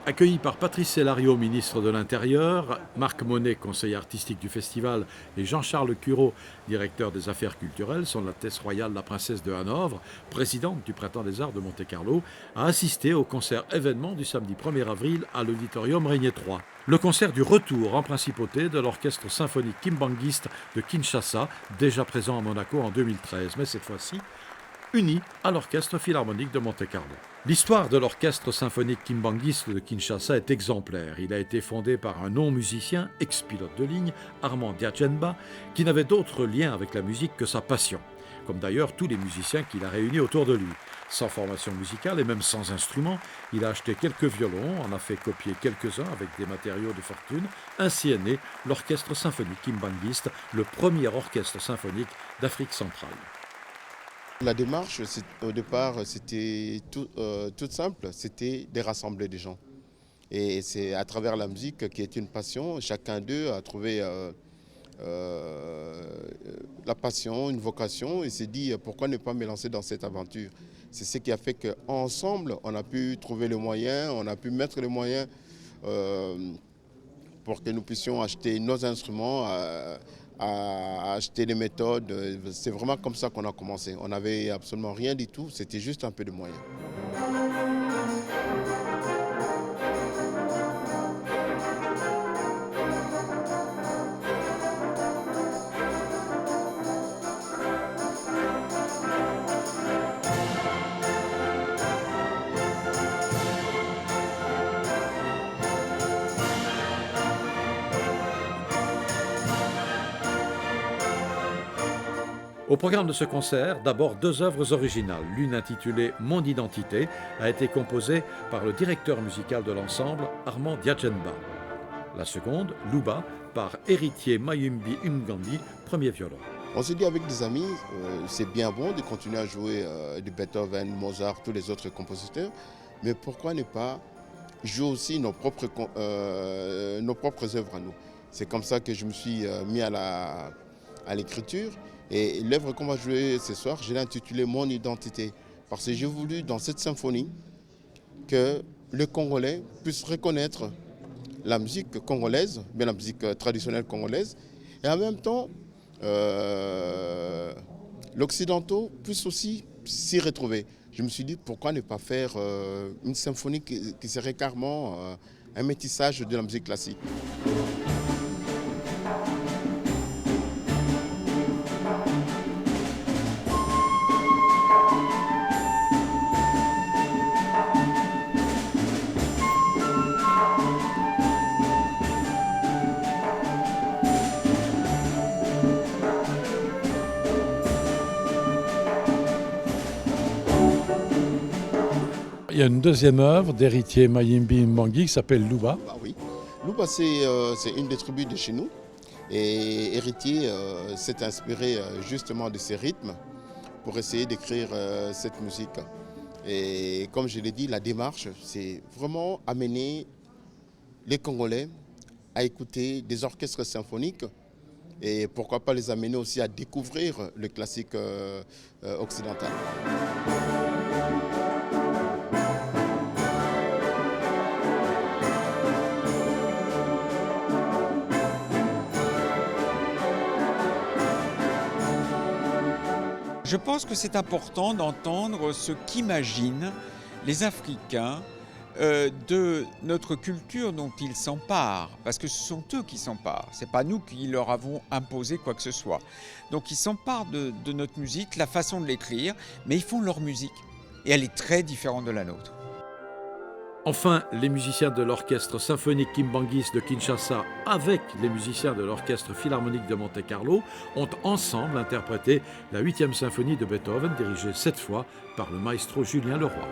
Accueillis par Patrice Sellario, ministre de l'Intérieur, Marc Monet, conseiller artistique du festival, et Jean-Charles Curaud, directeur des affaires culturelles, son Altesse royale la princesse de Hanovre, présidente du Printemps des Arts de Monte-Carlo, a assisté au concert événement du samedi 1er avril à l'Auditorium Régnier III. Le concert du retour en principauté de l'orchestre symphonique kimbanguiste de Kinshasa, déjà présent à Monaco en 2013, mais cette fois-ci uni à l'Orchestre Philharmonique de Monte-Carlo. L'histoire de l'Orchestre symphonique kimbanguiste de Kinshasa est exemplaire. Il a été fondé par un non-musicien, ex-pilote de ligne, Armand Diatchenba, qui n'avait d'autre lien avec la musique que sa passion, comme d'ailleurs tous les musiciens qu'il a réunis autour de lui. Sans formation musicale et même sans instrument, il a acheté quelques violons, en a fait copier quelques-uns avec des matériaux de fortune. Ainsi est né l'Orchestre symphonique kimbanguiste, le premier orchestre symphonique d'Afrique centrale. La démarche, au départ, c'était toute simple, c'était de rassembler des gens. Et c'est à travers la musique qui est une passion, chacun d'eux a trouvé la passion, une vocation et s'est dit pourquoi ne pas me lancer dans cette aventure. C'est ce qui a fait qu'ensemble, on a pu trouver les moyens, on a pu mettre les moyens pour que nous puissions acheter nos instruments, à acheter des méthodes. C'est vraiment comme ça qu'on a commencé. On n'avait absolument rien du tout, c'était juste un peu de moyens. Au programme de ce concert, d'abord deux œuvres originales. L'une intitulée « Mon identité » a été composée par le directeur musical de l'ensemble, Armand Diatchenba. La seconde, « Luba » par Héritier Mayumbi Ngandi, premier violon. On s'est dit avec des amis, c'est bien bon de continuer à jouer de Beethoven, Mozart, tous les autres compositeurs, mais pourquoi ne pas jouer aussi nos propres œuvres à nous. C'est comme ça que je me suis mis à l'écriture. Et l'œuvre qu'on va jouer ce soir, je l'ai intitulée « Mon identité » parce que j'ai voulu dans cette symphonie que les Congolais puissent reconnaître la musique congolaise, bien la musique traditionnelle congolaise, et en même temps, l'occidentaux puissent aussi s'y retrouver. Je me suis dit pourquoi ne pas faire une symphonie qui serait carrément un métissage de la musique classique. Il y a une deuxième œuvre d'Héritier Mayimbi Mbangi qui s'appelle « Luba ». Oui. Luba, c'est une des tribus de chez nous. Et Héritier s'est inspiré justement de ces rythmes pour essayer d'écrire cette musique. Et comme je l'ai dit, la démarche, c'est vraiment amener les Congolais à écouter des orchestres symphoniques et pourquoi pas les amener aussi à découvrir le classique occidental. Je pense que c'est important d'entendre ce qu'imaginent les Africains de notre culture dont ils s'emparent, parce que ce sont eux qui s'emparent, ce n'est pas nous qui leur avons imposé quoi que ce soit. Donc ils s'emparent de notre musique, la façon de l'écrire, mais ils font leur musique, et elle est très différente de la nôtre. Enfin, les musiciens de l'Orchestre symphonique kimbanguiste de Kinshasa avec les musiciens de l'Orchestre Philharmonique de Monte-Carlo ont ensemble interprété la 8e symphonie de Beethoven, dirigée cette fois par le maestro Julien Leroy.